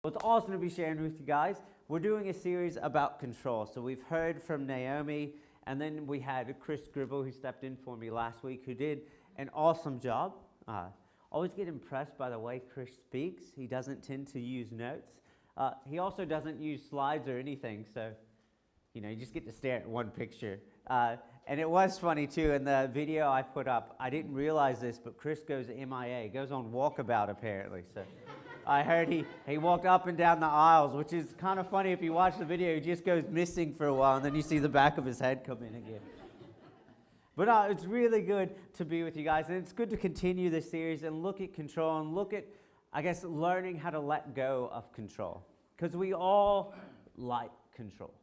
Well, it's awesome to be sharing with you guys. We're doing a series about control. So we've heard from Naomi, and then we had Chris Gribble, who stepped in for me last week, who did an awesome job. Always get impressed by the way Chris speaks. He doesn't tend to use notes. He also doesn't use slides or anything, so you just get to stare at one picture. And it was funny too, in the video I put up, I didn't realize this, but Chris goes MIA, goes on walkabout apparently. So I heard he walked up and down the aisles, which is kind of funny if you watch the video. He just goes missing for a while, and then you see the back of his head come in again. But it's really good to be with you guys, and it's good to continue this series and look at control and look at, I guess, learning how to let go of control. Because we all like control.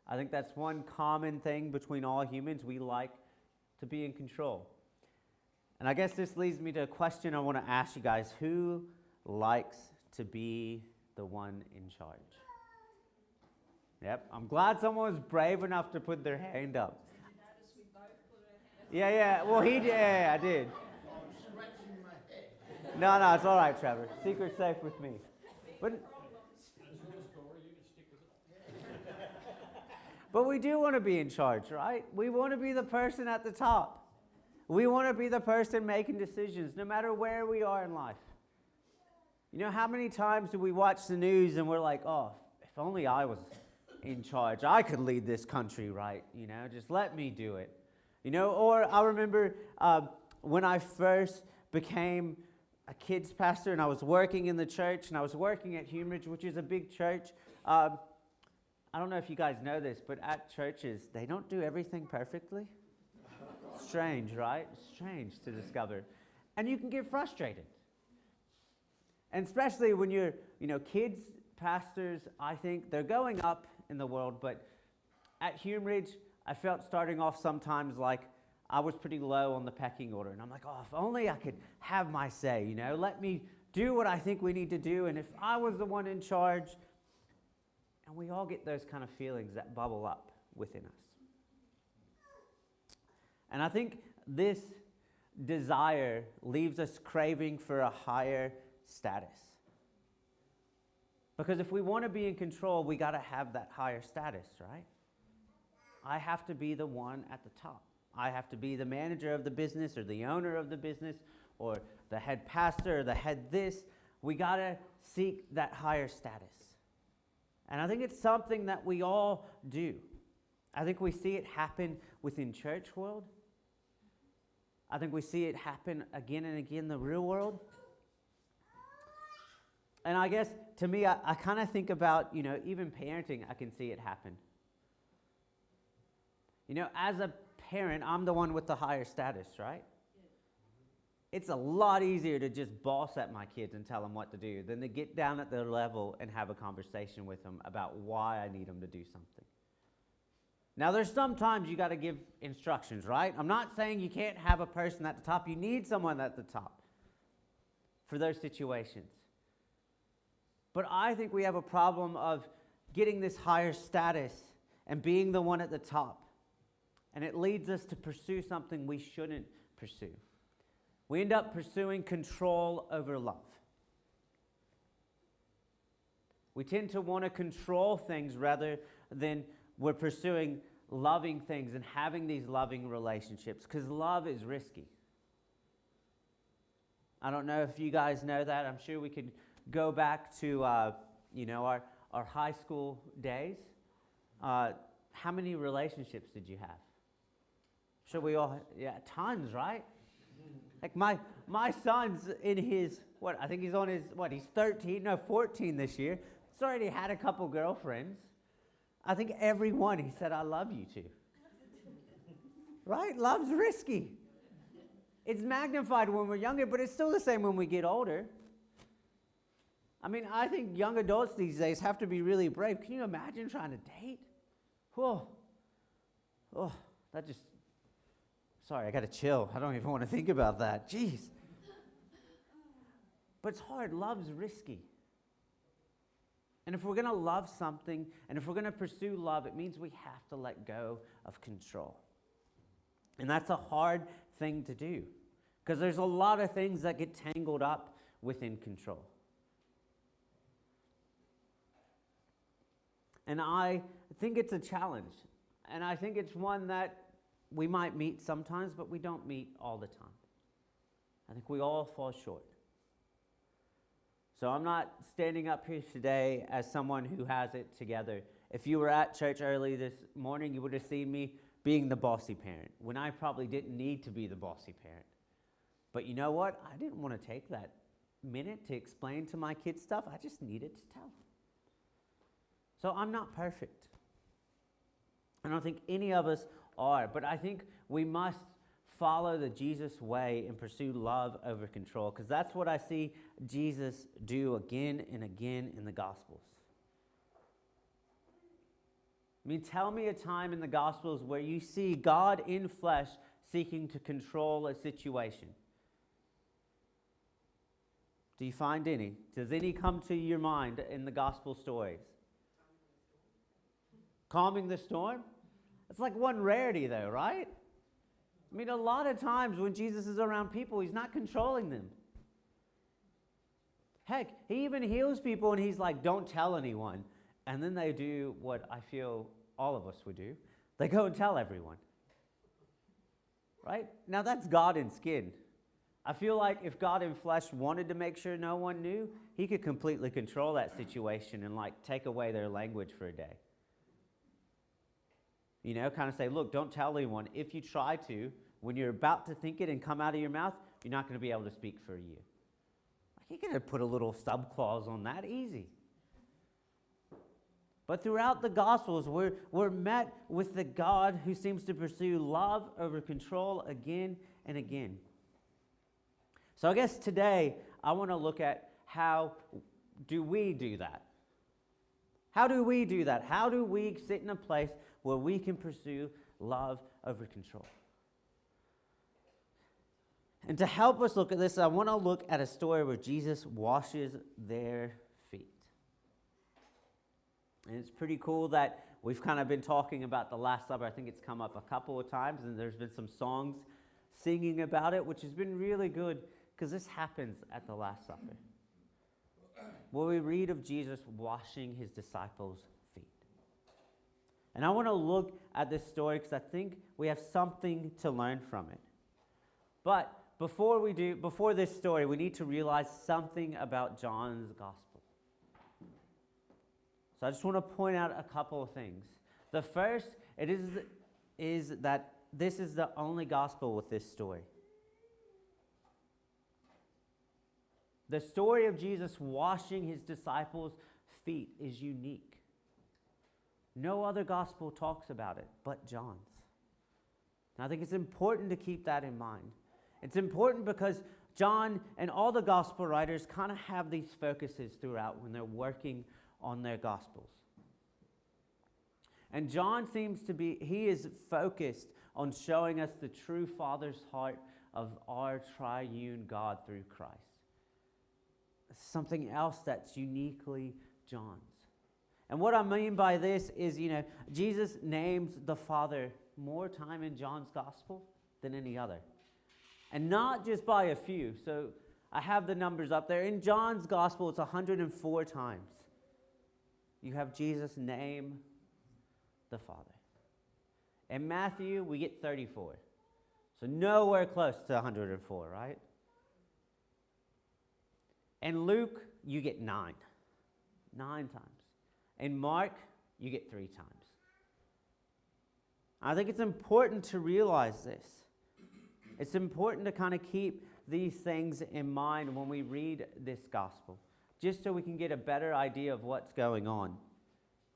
I think that's one common thing between all humans. We like to be in control. And I guess this leads me to a question I want to ask you guys. Who likes to be the one in charge? Yep, I'm glad someone was brave enough to put their hand up. Yeah, well he did, yeah, I did. No, it's all right, Trevor. Secret's safe with me. But we do want to be in charge, right? We want to be the person at the top. We want to be the person making decisions, no matter where we are in life. How many times do we watch the news and we're like, oh, if only I was in charge, I could lead this country right, just let me do it. Or I remember when I first became a kids pastor and I was working in the church and I was working at Humeridge, which is a big church. I don't know if you guys know this, but at churches, they don't do everything perfectly. Strange, right? Strange to discover. And you can get frustrated. And especially when you're, kids, pastors, I think they're going up in the world, but at Humeridge, I felt starting off sometimes like I was pretty low on the pecking order. And I'm like, oh, if only I could have my say, let me do what I think we need to do. And if I was the one in charge. And we all get those kind of feelings that bubble up within us. And I think this desire leaves us craving for a higher status. Because if we want to be in control, we got to have that higher status, right? I have to be the one at the top. I have to be the manager of the business or the owner of the business or the head pastor or the head this. We got to seek that higher status. And I think it's something that we all do. I think we see it happen within church world. I think we see it happen again and again in the real world. And I guess, to me, I kind of think about, even parenting, I can see it happen. As a parent, I'm the one with the higher status, right? It's a lot easier to just boss at my kids and tell them what to do than to get down at their level and have a conversation with them about why I need them to do something. Now, there's sometimes you got to give instructions, right? I'm not saying you can't have a person at the top. You need someone at the top for those situations. But I think we have a problem of getting this higher status and being the one at the top. And it leads us to pursue something we shouldn't pursue. We end up pursuing control over love. We tend to want to control things rather than we're pursuing loving things and having these loving relationships, because love is risky. I don't know if you guys know that. I'm sure we could go back to our high school days. How many relationships did you have? I'm sure we all, tons, right? Like my son's in his, I think he's on his, he's 14 this year. He's already had a couple girlfriends. I think every one he said, I love you to. Right? Love's risky. It's magnified when we're younger, but it's still the same when we get older. I mean, I think young adults these days have to be really brave. Can you imagine trying to date? Sorry, I got to chill. I don't even want to think about that. Jeez. But it's hard. Love's risky. And if we're going to love something, and if we're going to pursue love, it means we have to let go of control. And that's a hard thing to do, because there's a lot of things that get tangled up within control. And I think it's a challenge. And I think it's one that we might meet sometimes, but we don't meet all the time. I think we all fall short. So I'm not standing up here today as someone who has it together. If you were at church early this morning, you would have seen me being the bossy parent, when I probably didn't need to be the bossy parent. But you know what? I didn't want to take that minute to explain to my kids stuff. I just needed to tell them. So I'm not perfect. I don't think any of us are, but I think we must follow the Jesus way and pursue love over control, because that's what I see Jesus do again and again in the Gospels. I mean, tell me a time in the Gospels where you see God in flesh seeking to control a situation. Do you find any? Does any come to your mind in the Gospel stories? Calming the storm? It's like one rarity though, right? I mean, a lot of times when Jesus is around people, he's not controlling them. Heck, he even heals people and he's like, don't tell anyone. And then they do what I feel all of us would do. They go and tell everyone. Right? Now that's God in skin. I feel like if God in flesh wanted to make sure no one knew, he could completely control that situation and like take away their language for a day. You know, kind of say, look, don't tell anyone. If you try to, when you're about to think it and come out of your mouth, you're not going to be able to speak for a year. Like, you're going to put a little sub-clause on that, easy. But throughout the Gospels, we're met with the God who seems to pursue love over control again and again. So I guess today, I want to look at how do we do that? How do we do that? How do we sit in a place where we can pursue love over control? And to help us look at this, I want to look at a story where Jesus washes their feet. And it's pretty cool that we've kind of been talking about the Last Supper. I think it's come up a couple of times, and there's been some songs singing about it, which has been really good because this happens at the Last Supper, where we read of Jesus washing his disciples' feet. And I want to look at this story because I think we have something to learn from it. But before this story, we need to realize something about John's gospel. So I just want to point out a couple of things. The first, is that this is the only gospel with this story. The story of Jesus washing his disciples' feet is unique. No other gospel talks about it but John's. And I think it's important to keep that in mind. It's important because John and all the gospel writers kind of have these focuses throughout when they're working on their gospels. And John he is focused on showing us the true Father's heart of our triune God through Christ. Something else that's uniquely John's. And what I mean by this is, Jesus names the Father more time in John's gospel than any other. And not just by a few. So I have the numbers up there. In John's gospel, it's 104 times. You have Jesus name the Father. In Matthew, we get 34. So nowhere close to 104, right? In Luke, you get 9. 9 times. In Mark, you get 3 times. I think it's important to realize this. It's important to kind of keep these things in mind when we read this gospel, just so we can get a better idea of what's going on.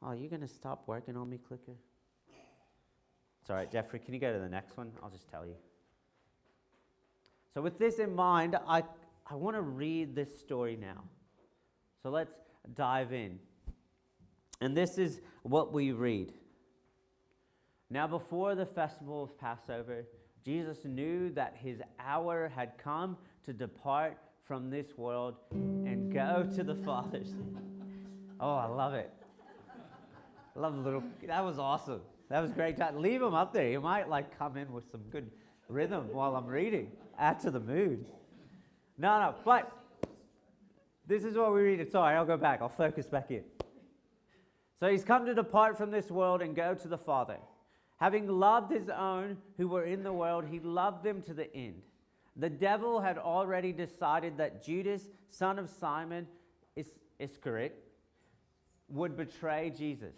Oh, you're going to stop working on me, clicker? It's all right, Jeffrey, can you go to the next one? I'll just tell you. So with this in mind, I want to read this story now. So let's dive in. And this is what we read. Now before the festival of Passover, Jesus knew that his hour had come to depart from this world and go to the Father's. Oh, I love it. I love the little, that was awesome. That was great. Leave him up there. He might come in with some good rhythm while I'm reading. Add to the mood. No, but this is what we read. Sorry, I'll go back. I'll focus back in. So he's come to depart from this world and go to the Father. Having loved his own who were in the world, he loved them to the end. The devil had already decided that Judas, son of Simon Iscariot, would betray Jesus.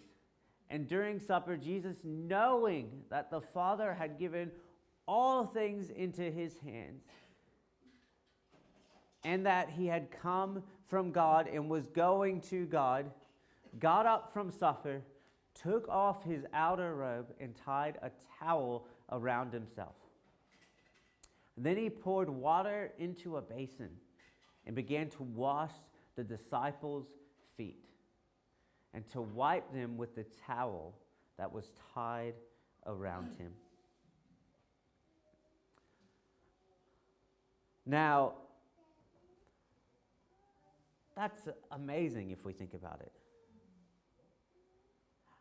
And during supper, Jesus, knowing that the Father had given all things into his hands, and that he had come from God and was going to God, got up from supper, took off his outer robe, and tied a towel around himself. Then he poured water into a basin and began to wash the disciples' feet and to wipe them with the towel that was tied around him. Now, that's amazing if we think about it.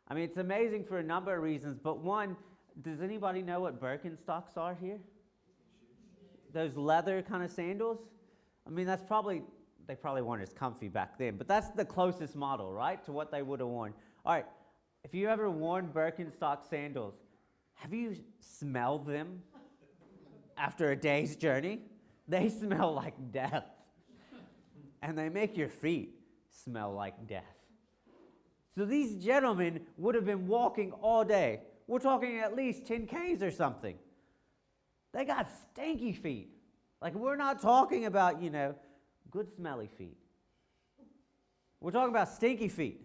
I mean, it's amazing for a number of reasons, but one, does anybody know what Birkenstocks are here? Those leather kind of sandals? I mean, they probably weren't as comfy back then, but that's the closest model, right, to what they would have worn. All right, if you ever worn Birkenstock sandals, have you smelled them after a day's journey? They smell like death. And they make your feet smell like death. So these gentlemen would have been walking all day. We're talking at least 10 Ks or something. They got stinky feet. Like, we're not talking about, good smelly feet. We're talking about stinky feet.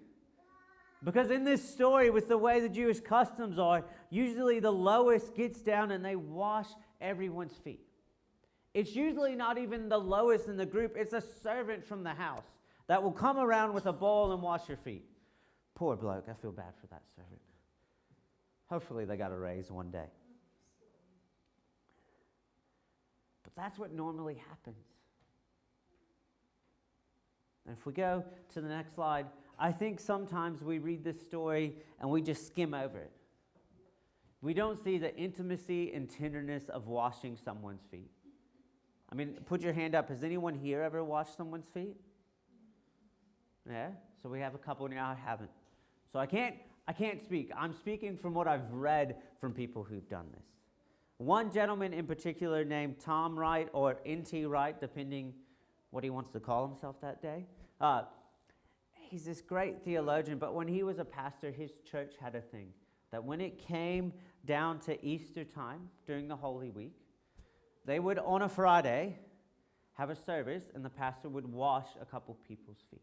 Because in this story, with the way the Jewish customs are, usually the lowest gets down and they wash everyone's feet. It's usually not even the lowest in the group. It's a servant from the house that will come around with a bowl and wash your feet. Poor bloke. I feel bad for that servant. Hopefully they got a raise one day. But that's what normally happens. And if we go to the next slide, I think sometimes we read this story and we just skim over it. We don't see the intimacy and tenderness of washing someone's feet. I mean, put your hand up. Has anyone here ever washed someone's feet? Yeah? So we have a couple now. I haven't. So I can't speak. I'm speaking from what I've read from people who've done this. One gentleman in particular named Tom Wright, or N.T. Wright, depending what he wants to call himself that day. He's this great theologian, but when he was a pastor, his church had a thing that when it came down to Easter time during the Holy Week, they would, on a Friday, have a service, and the pastor would wash a couple people's feet.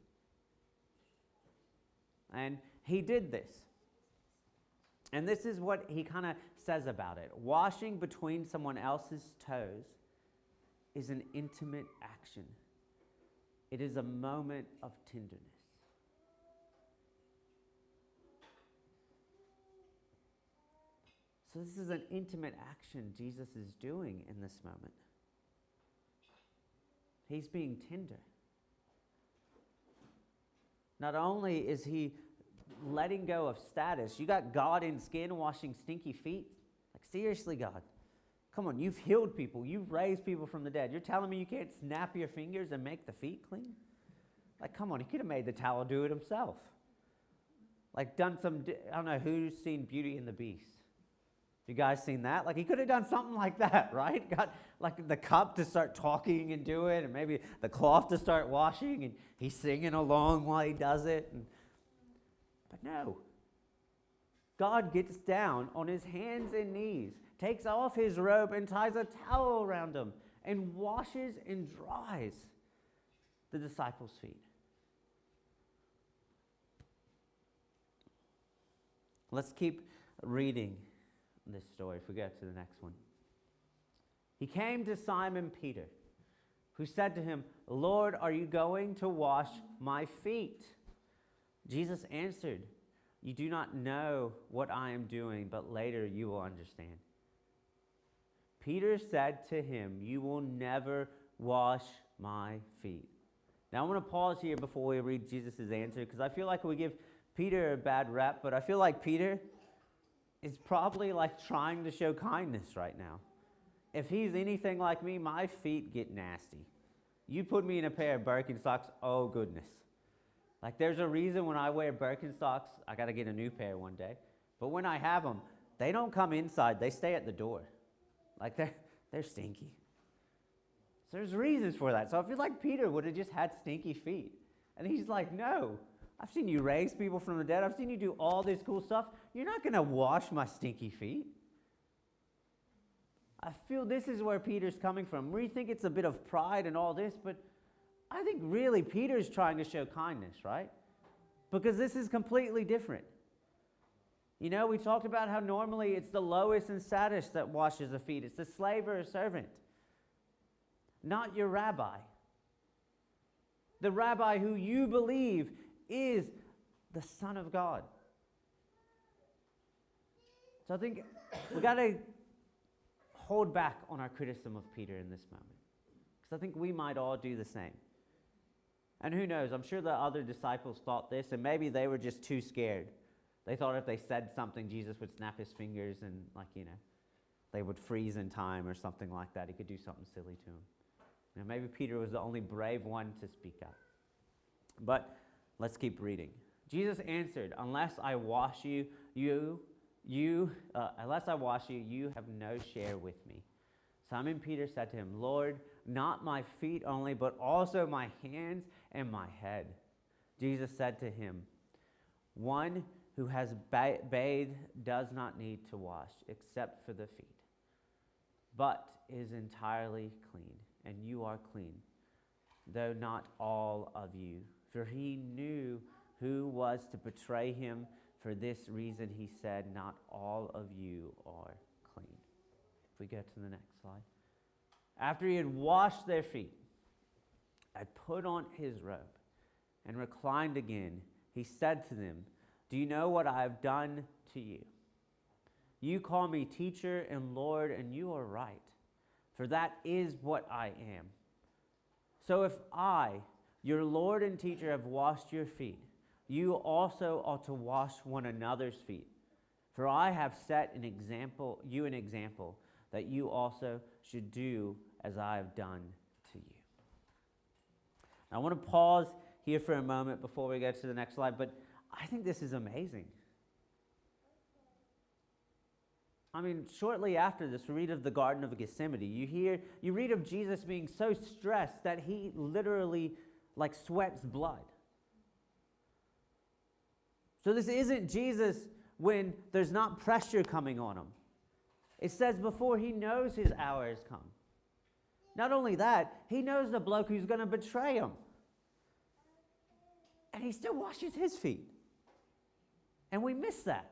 And he did this. And this is what he kind of says about it. Washing between someone else's toes is an intimate action. It is a moment of tenderness. So this is an intimate action Jesus is doing in this moment. He's being tender. Not only is he letting go of status, you got God in skin washing stinky feet. Like, seriously, God. Come on, you've healed people. You've raised people from the dead. You're telling me you can't snap your fingers and make the feet clean? Like, come on, he could have made the towel do it himself. Like, done some, I don't know who's seen Beauty and the Beast. You guys seen that? Like, he could have done something like that, right? Got like the cup to start talking and do it, and maybe the cloth to start washing, and he's singing along while he does it. But no. God gets down on his hands and knees, takes off his robe and ties a towel around him, and washes and dries the disciples' feet. Let's keep reading this story if we go to the next one. He came to Simon Peter, who said to him, "Lord, are you going to wash my feet?" Jesus answered, "You do not know what I am doing, but later you will understand." Peter said to him, "You will never wash my feet." Now I want to pause here before we read Jesus' answer, because I feel like we give Peter a bad rep, but I feel like Peter is probably like trying to show kindness right now. If he's anything like me, my feet get nasty. You put me in a pair of Birkenstocks, oh goodness. Like there's a reason when I wear Birkenstocks, I got to get a new pair one day. But when I have them, they don't come inside. They stay at the door. Like they're stinky. So there's reasons for that. So I feel like Peter would have just had stinky feet. And he's like, no, I've seen you raise people from the dead. I've seen you do all this cool stuff. You're not going to wash my stinky feet. I feel this is where Peter's coming from. We think it's a bit of pride and all this, but I think really Peter's trying to show kindness, right? Because this is completely different. You know, we talked about how normally it's the lowest and saddest that washes the feet. It's the slave or a servant, not your rabbi. The rabbi who you believe is the Son of God. So I think we got to hold back on our criticism of Peter in this moment, because I think we might all do the same. And who knows, I'm sure the other disciples thought this, and maybe they were just too scared. They thought if they said something, Jesus would snap his fingers and, they would freeze in time or something like that. He could do something silly to him. Maybe Peter was the only brave one to speak up. But let's keep reading. Jesus answered, unless I wash you, you have no share with me. Simon Peter said to him, Lord, not my feet only, but also my hands and my head. Jesus said to him, one who has bathed does not need to wash except for the feet, but is entirely clean, and you are clean, though not all of you. For he knew who was to betray him. For this reason he said, not all of you are clean. If we go to the next slide. After he had washed their feet, I put on his robe and reclined again. He said to them, do you know what I have done to you? You call me teacher and Lord, and you are right, for that is what I am. So if I, your Lord and teacher, have washed your feet, you also ought to wash one another's feet. For I have set an example that you also should do as I have done to you. Now, I want to pause here for a moment before we go to the next slide, but I think this is amazing. Shortly after this, we read of the Garden of Gethsemane. You read of Jesus being so stressed that he literally sweats blood. So this isn't Jesus when there's not pressure coming on him. It says before he knows his hour has come. Not only that, he knows the bloke who's going to betray him. And he still washes his feet. And we miss that.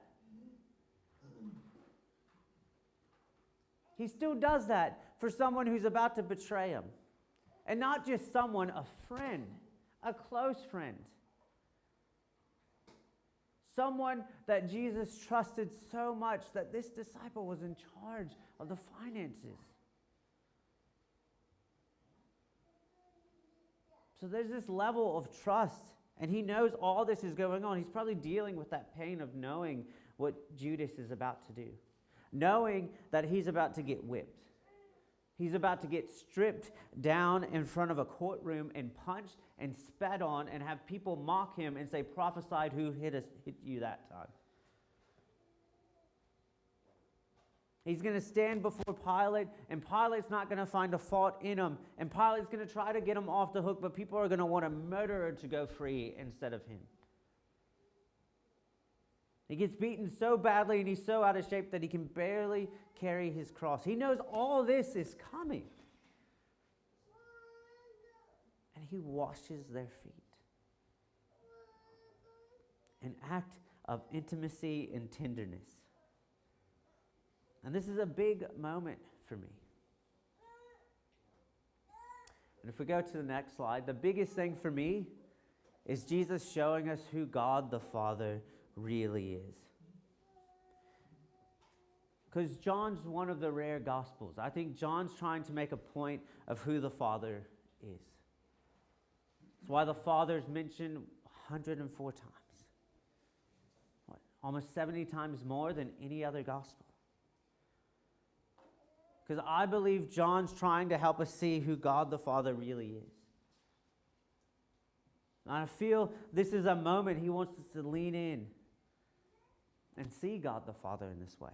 He still does that for someone who's about to betray him. And not just someone, a friend, a close friend. Someone that Jesus trusted so much that this disciple was in charge of the finances. So there's this level of trust, and he knows all this is going on. He's probably dealing with that pain of knowing what Judas is about to do, knowing that he's about to get whipped. He's about to get stripped down in front of a courtroom and punched and spat on and have people mock him and say, prophesied who hit you that time. He's going to stand before Pilate, and Pilate's not going to find a fault in him. And Pilate's going to try to get him off the hook, but people are going to want a murderer to go free instead of him. He gets beaten so badly and he's so out of shape that he can barely carry his cross. He knows all this is coming. And he washes their feet. An act of intimacy and tenderness. And this is a big moment for me. And if we go to the next slide, the biggest thing for me is Jesus showing us who God the Father really is. Because John's one of the rare Gospels. I think John's trying to make a point of who the Father is. That's why the Father is mentioned 104 times. Almost 70 times more than any other Gospel. Because I believe John's trying to help us see who God the Father really is. And I feel this is a moment he wants us to lean in and see God the Father in this way.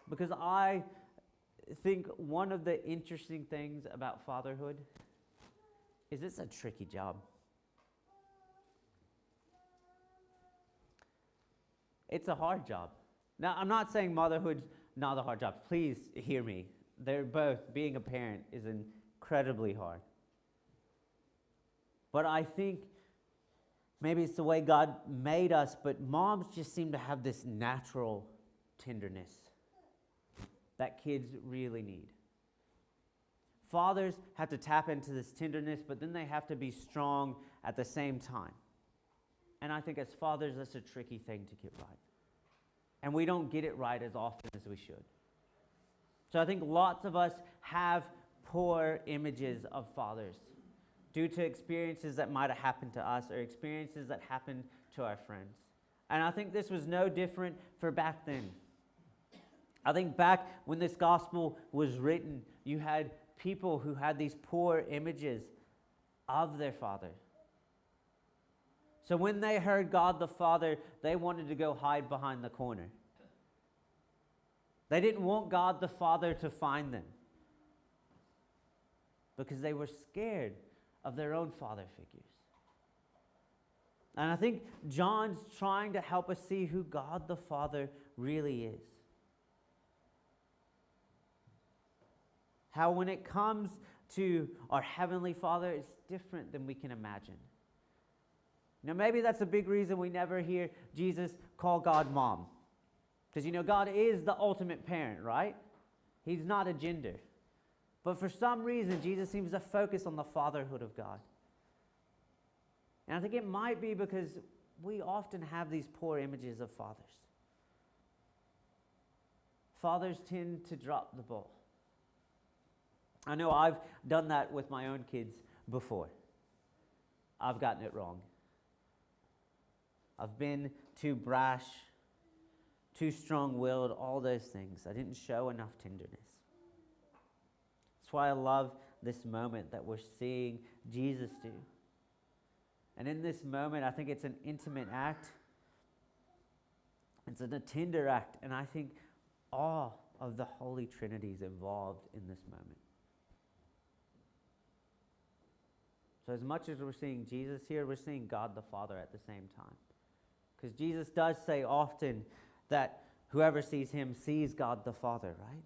Because I think one of the interesting things about fatherhood is it's a tricky job. It's a hard job. Now, I'm not saying motherhood's not a hard job. Please hear me. They're both, being a parent is incredibly hard. But I think maybe it's the way God made us, but moms just seem to have this natural tenderness that kids really need. Fathers have to tap into this tenderness, but then they have to be strong at the same time. And I think as fathers, that's a tricky thing to get right. And we don't get it right as often as we should. So I think lots of us have poor images of fathers due to experiences that might have happened to us or experiences that happened to our friends. And I think this was no different for back then. I think back when this gospel was written, you had people who had these poor images of their father. So when they heard God the Father, they wanted to go hide behind the corner. They didn't want God the Father to find them because they were scared of their own father figures. And I think John's trying to help us see who God the Father really is. How when it comes to our Heavenly Father, it's different than we can imagine. Now, maybe that's a big reason we never hear Jesus call God mom. Because, God is the ultimate parent, right? He's not a gender. But for some reason, Jesus seems to focus on the fatherhood of God. And I think it might be because we often have these poor images of fathers. Fathers tend to drop the ball. I know I've done that with my own kids before. I've gotten it wrong. I've been too brash, too strong-willed, all those things. I didn't show enough tenderness. That's why I love this moment that we're seeing Jesus do. And in this moment, I think it's an intimate act. It's a tender act. And I think all of the Holy Trinity is involved in this moment. So as much as we're seeing Jesus here, we're seeing God the Father at the same time. Because Jesus does say often that whoever sees him sees God the Father, right?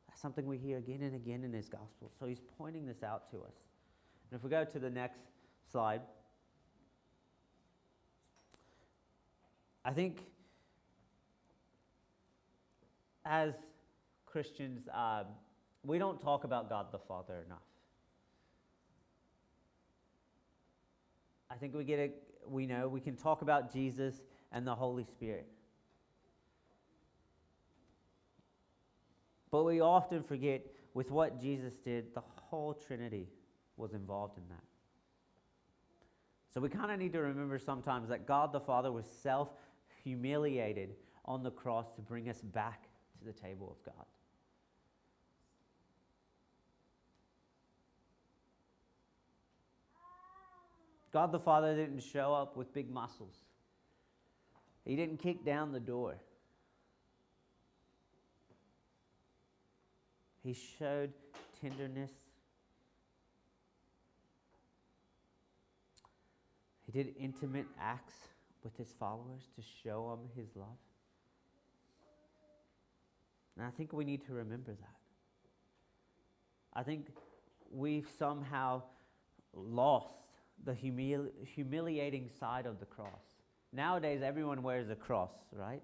That's something we hear again and again in his gospel. So he's pointing this out to us. And if we go to the next slide, I think as Christians, we don't talk about God the Father enough. I think we know we can talk about Jesus and the Holy Spirit. But we often forget with what Jesus did, the whole Trinity was involved in that. So we kind of need to remember sometimes that God the Father was self-humiliated on the cross to bring us back to the table of God. God the Father didn't show up with big muscles. He didn't kick down the door. He showed tenderness. He did intimate acts with his followers to show them his love. And I think we need to remember that. I think we've somehow lost the humiliating side of the cross. Nowadays, everyone wears a cross, right?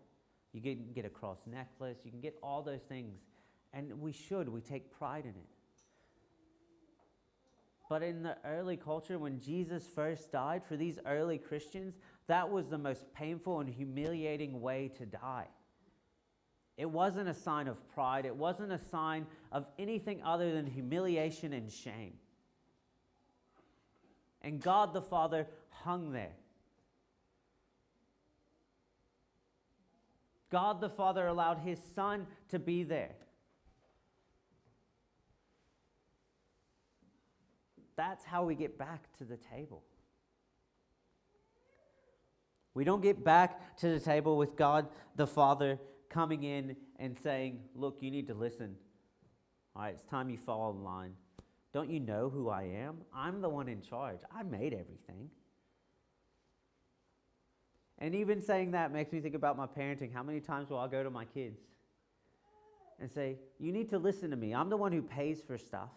You can get a cross necklace. You can get all those things. And we take pride in it. But in the early culture, when Jesus first died, for these early Christians, that was the most painful and humiliating way to die. It wasn't a sign of pride. It wasn't a sign of anything other than humiliation and shame. And God the Father hung there. God the Father allowed his Son to be there. That's how we get back to the table. We don't get back to the table with God the Father coming in and saying, look, you need to listen. All right, it's time you fall in line. Don't you know who I am? I'm the one in charge. I made everything. And even saying that makes me think about my parenting. How many times will I go to my kids and say, you need to listen to me. I'm the one who pays for stuff.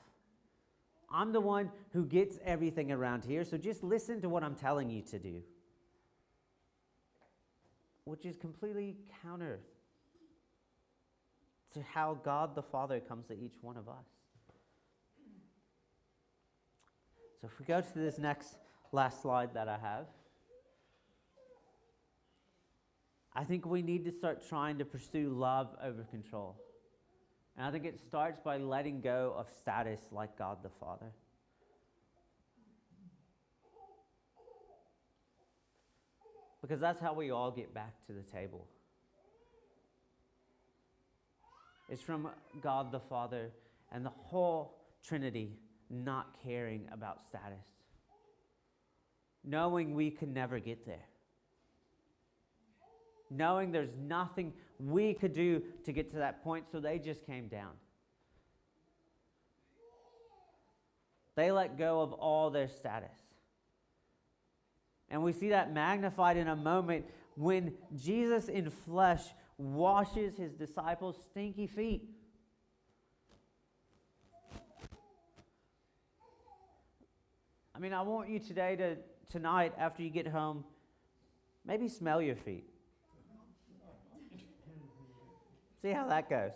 I'm the one who gets everything around here, so just listen to what I'm telling you to do. Which is completely counter to how God the Father comes to each one of us. So if we go to this last slide that I have, I think we need to start trying to pursue love over control. And I think it starts by letting go of status like God the Father. Because that's how we all get back to the table. It's from God the Father and the whole Trinity not caring about status. Knowing we could never get there. Knowing there's nothing we could do to get to that point, so they just came down. They let go of all their status. And we see that magnified in a moment when Jesus in flesh washes his disciples' stinky feet. I mean, I want you tonight, after you get home, maybe smell your feet. See how that goes.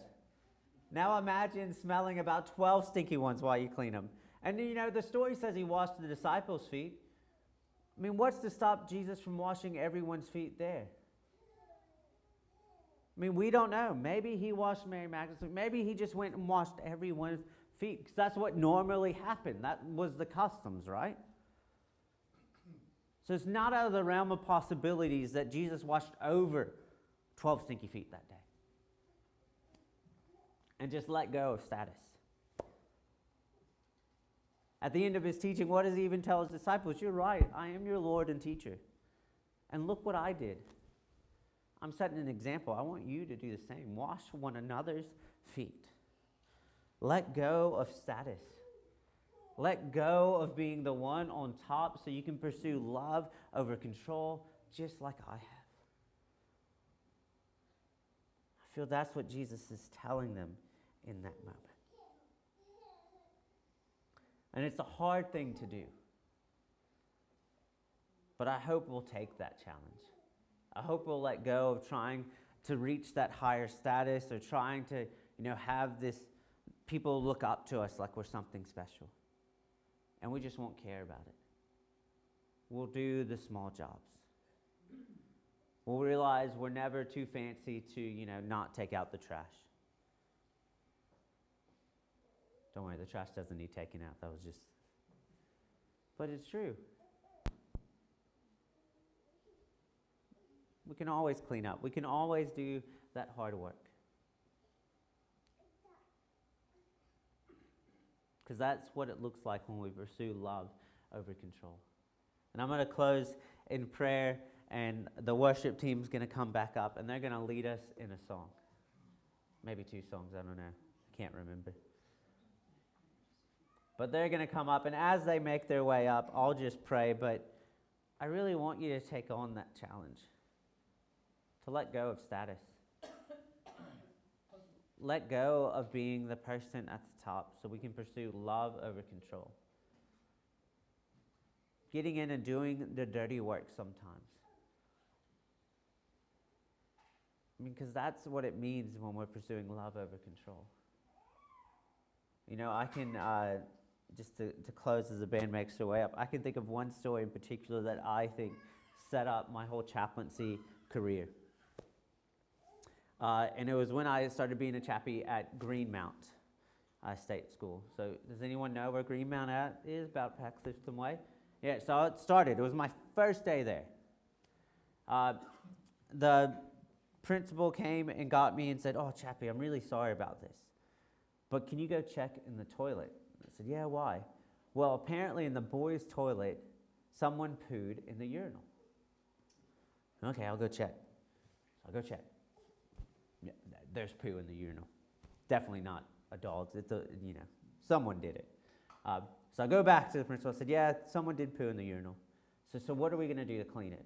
Now imagine smelling about 12 stinky ones while you clean them. And you know, the story says he washed the disciples' feet. I mean, what's to stop Jesus from washing everyone's feet there? I mean, we don't know. Maybe he washed Mary Magdalene's feet. Maybe he just went and washed everyone's feet, because that's what normally happened. That was the customs, right? So it's not out of the realm of possibilities that Jesus washed over 12 stinky feet that day. And just let go of status. At the end of his teaching, what does he even tell his disciples? You're right, I am your Lord and teacher. And look what I did. I'm setting an example. I want you to do the same. Wash one another's feet. Let go of status. Let go of being the one on top so you can pursue love over control, just like I have. I feel that's what Jesus is telling them in that moment. And it's a hard thing to do. But I hope we'll take that challenge. I hope we'll let go of trying to reach that higher status or trying to, have this people look up to us like we're something special. And we just won't care about it. We'll do the small jobs. We'll realize we're never too fancy to, not take out the trash. Don't worry, the trash doesn't need taking out. That was just... But it's true. We can always clean up. We can always do that hard work. Because that's what it looks like when we pursue love over control. And I'm going to close in prayer, and the worship team's going to come back up, and they're going to lead us in a song. Maybe 2 songs, I don't know. I can't remember. But they're going to come up, and as they make their way up, I'll just pray, but I really want you to take on that challenge. To let go of status. Let go of being the person at the top so we can pursue love over control. Getting in and doing the dirty work sometimes. Because that's what it means when we're pursuing love over control. I can, just to close as the band makes their way up, I can think of one story in particular that I think set up my whole chaplaincy career. And it was when I started being a chappie at Greenmount State School. So does anyone know where Greenmount is? About Pack Clifton Way? Yeah, so it started. It was my first day there. The principal came and got me and said, "Oh, Chappie, I'm really sorry about this. But can you go check in the toilet?" I said, "Yeah, why?" Well, apparently in the boys' toilet, someone pooed in the urinal. Okay, I'll go check. I'll go check. Yeah, there's poo in the urinal. Definitely not a dog's. It's someone did it. So I go back to the principal. I said, yeah, someone did poo in the urinal. So what are we going to do to clean it?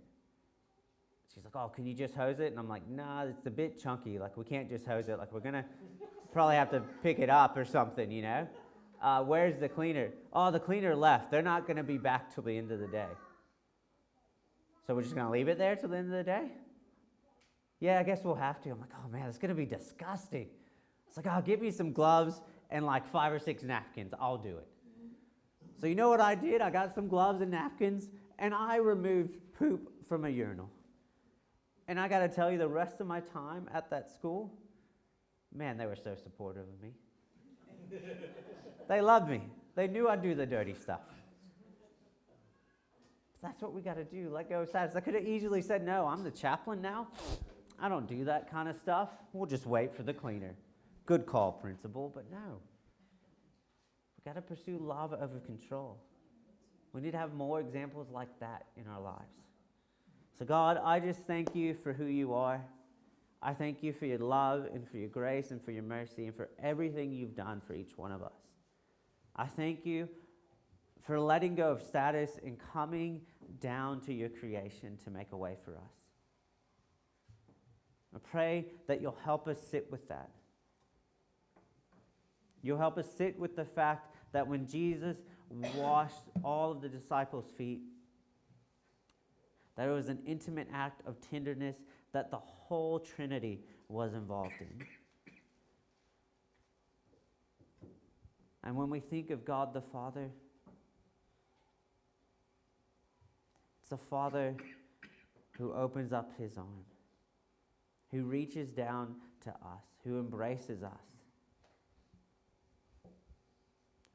She's like, oh, can you just hose it? And I'm like, nah, it's a bit chunky. Like, we can't just hose it. Like, we're going to probably have to pick it up or something, Where's the cleaner? Oh, the cleaner left. They're not going to be back till the end of the day. So we're just going to leave it there till the end of the day? Yeah, I guess we'll have to. I'm like, oh, man, it's going to be disgusting. It's like, oh, give me some gloves and like 5 or 6 napkins. I'll do it. So you know what I did? I got some gloves and napkins, and I removed poop from a urinal. And I got to tell you, the rest of my time at that school, man, they were so supportive of me. They loved me. They knew I'd do the dirty stuff. But that's what we got to do. Let go of status. I could have easily said, no, I'm the chaplain now. I don't do that kind of stuff. We'll just wait for the cleaner. Good call, principal, but no. We've got to pursue love over control. We need to have more examples like that in our lives. So God, I just thank you for who you are. I thank you for your love and for your grace and for your mercy and for everything you've done for each one of us. I thank you for letting go of status and coming down to your creation to make a way for us. I pray that you'll help us sit with that. You'll help us sit with the fact that when Jesus washed all of the disciples' feet, that it was an intimate act of tenderness that the whole Trinity was involved in. And when we think of God the Father, it's a Father who opens up his arm, who reaches down to us, who embraces us,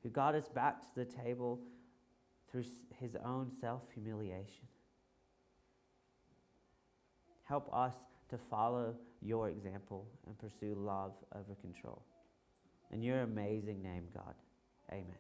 who got us back to the table through his own self-humiliation. Help us to follow your example and pursue love over control. In your amazing name, God, amen.